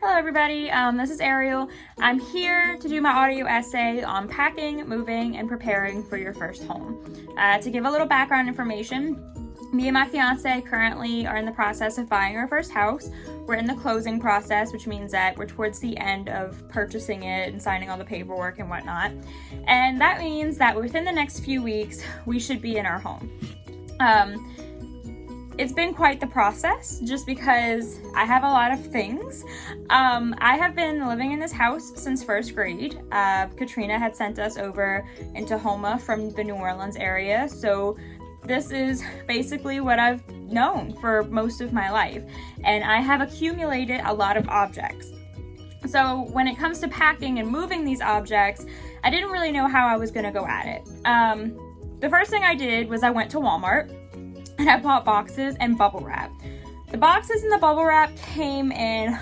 Hello everybody, this is Ariel. I'm here to do my audio essay on packing, moving, and preparing for your first home. To give a little background information, me and my fiance currently are in the process of buying our first house. We're in the closing process, which means that we're towards the end of purchasing it and signing all the paperwork and whatnot. And that means that within the next few weeks, we should be in our home. It's been quite the process just because I have a lot of things. I have been living in this house since first grade. Katrina had sent us over into Houma from the New Orleans area, so this is basically what I've known for most of my life, and I have accumulated a lot of objects. So when it comes to packing and moving these objects, I didn't really know how I was gonna go at it. The first thing I did was I went to Walmart and I bought boxes and bubble wrap. The boxes and the bubble wrap came in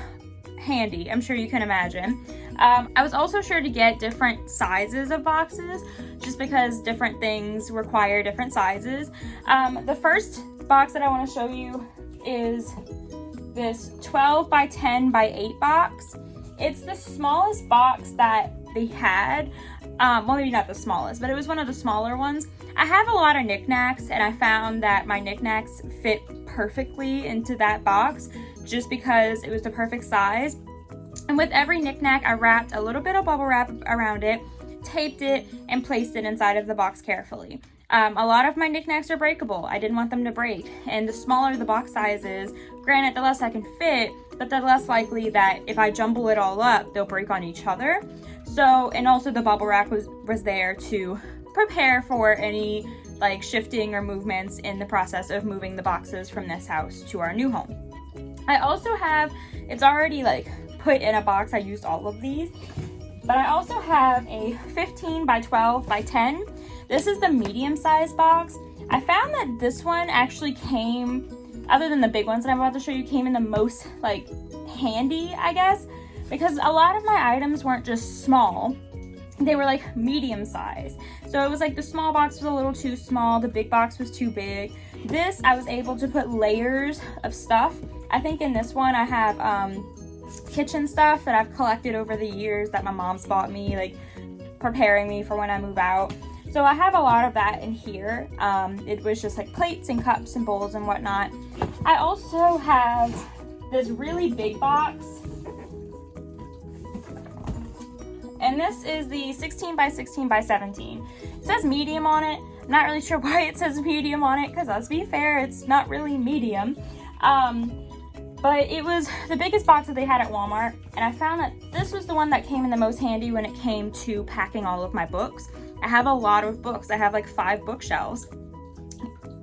handy, I'm sure you can imagine. I was also sure to get different sizes of boxes just because different things require different sizes. The first box that I want to show you is this 12 by 10 by 8 box. It's the smallest box that they had. Well, maybe not the smallest, but it was one of the smaller ones. I have a lot of knickknacks, and I found that my knickknacks fit perfectly into that box just because it was the perfect size. And with every knickknack, I wrapped a little bit of bubble wrap around it, taped it, and placed it inside of the box carefully. A lot of my knickknacks are breakable. I didn't want them to break. And the smaller the box size is, granted, the less I can fit, but the less likely that if I jumble it all up, they'll break on each other. So, and also the bubble wrap was there to prepare for any like shifting or movements in the process of moving the boxes from this house to our new home. I also have, it's already like put in a box, I used all of these, but I also have a 15 by 12 by 10. This is the medium size box. I found that this one actually came, other than the big ones that I'm about to show you, came in the most like handy, I guess, because a lot of my items weren't just small, they were like medium size. So it was like the small box was a little too small, the big box was too big. This, I was able to put layers of stuff. I think in this one I have kitchen stuff that I've collected over the years that my mom's bought me, like preparing me for when I move out. So I have a lot of that in here. It was just like plates and cups and bowls and whatnot. I also have this really big box. And this is the 16 by 16 by 17. It says medium on it. I'm not really sure why it says medium on it, because let's be fair, it's not really medium. But it was the biggest box that they had at Walmart, and I found that this was the one that came in the most handy when it came to packing all of my books. I have a lot of books. I have like 5 bookshelves.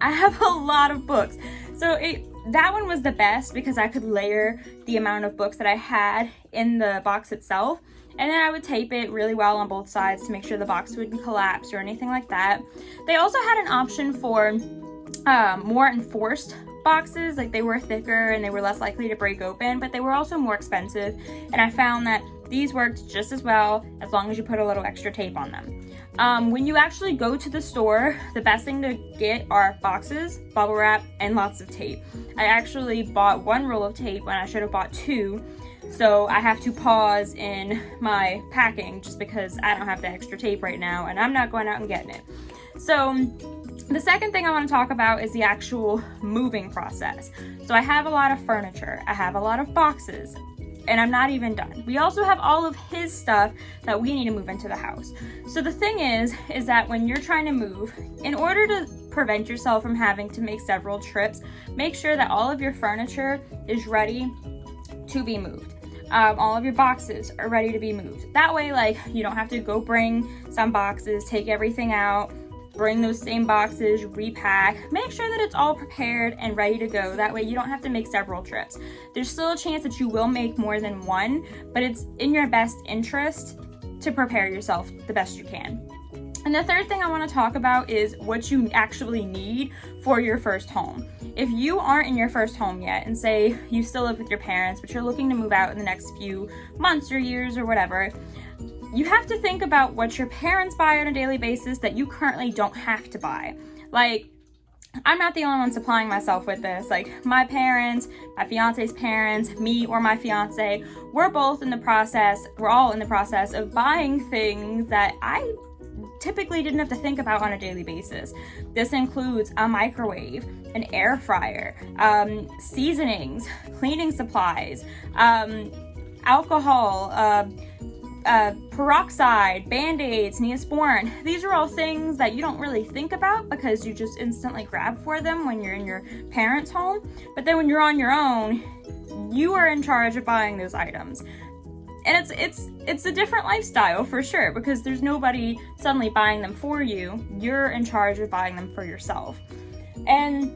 I have a lot of books. So that one was the best because I could layer the amount of books that I had in the box itself. And then I would tape it really well on both sides to make sure the box wouldn't collapse or anything like that. They also had an option for more enforced boxes, like they were thicker and they were less likely to break open, but they were also more expensive. And I found that these worked just as well as long as you put a little extra tape on them. When you actually go to the store, the best thing to get are boxes, bubble wrap, and lots of tape. I actually bought 1 roll of tape when I should have bought 2. So I have to pause in my packing just because I don't have the extra tape right now and I'm not going out and getting it. So the second thing I want to talk about is the actual moving process. So I have a lot of furniture, I have a lot of boxes, and I'm not even done. We also have all of his stuff that we need to move into the house. So the thing is that when you're trying to move, in order to prevent yourself from having to make several trips, make sure that all of your furniture is ready to be moved. All of your boxes are ready to be moved. That way, like, you don't have to go bring some boxes, take everything out, bring those same boxes, repack. Make sure that it's all prepared and ready to go. That way you don't have to make several trips. There's still a chance that you will make more than one, but it's in your best interest to prepare yourself the best you can. And the third thing I want to talk about is what you actually need for your first home. If you aren't in your first home yet, and say you still live with your parents, but you're looking to move out in the next few months or years or whatever, you have to think about what your parents buy on a daily basis that you currently don't have to buy. Like, I'm not the only one supplying myself with this. Like my parents, my fiance's parents, me or my fiance, we're all in the process of buying things that I typically didn't have to think about on a daily basis. This includes a microwave, an air fryer, seasonings, cleaning supplies, alcohol, peroxide, Band-Aids, Neosporin. These are all things that you don't really think about because you just instantly grab for them when you're in your parents' home. But then when you're on your own, you are in charge of buying those items. And it's a different lifestyle for sure, because there's nobody suddenly buying them for you. You're in charge of buying them for yourself. And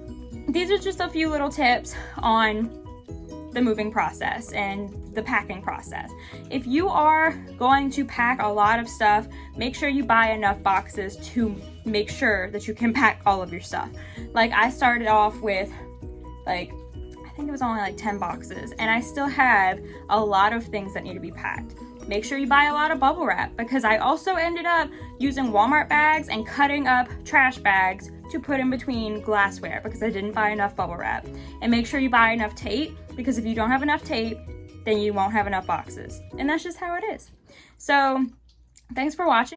these are just a few little tips on the moving process and the packing process. If you are going to pack a lot of stuff, make sure you buy enough boxes to make sure that you can pack all of your stuff. Like I started off with I think it was only 10 boxes, and I still had a lot of things that need to be packed. Make sure you buy a lot of bubble wrap, because I also ended up using Walmart bags and cutting up trash bags to put in between glassware because I didn't buy enough bubble wrap. And make sure you buy enough tape, because if you don't have enough tape, then you won't have enough boxes. And that's just how it is. So thanks for watching.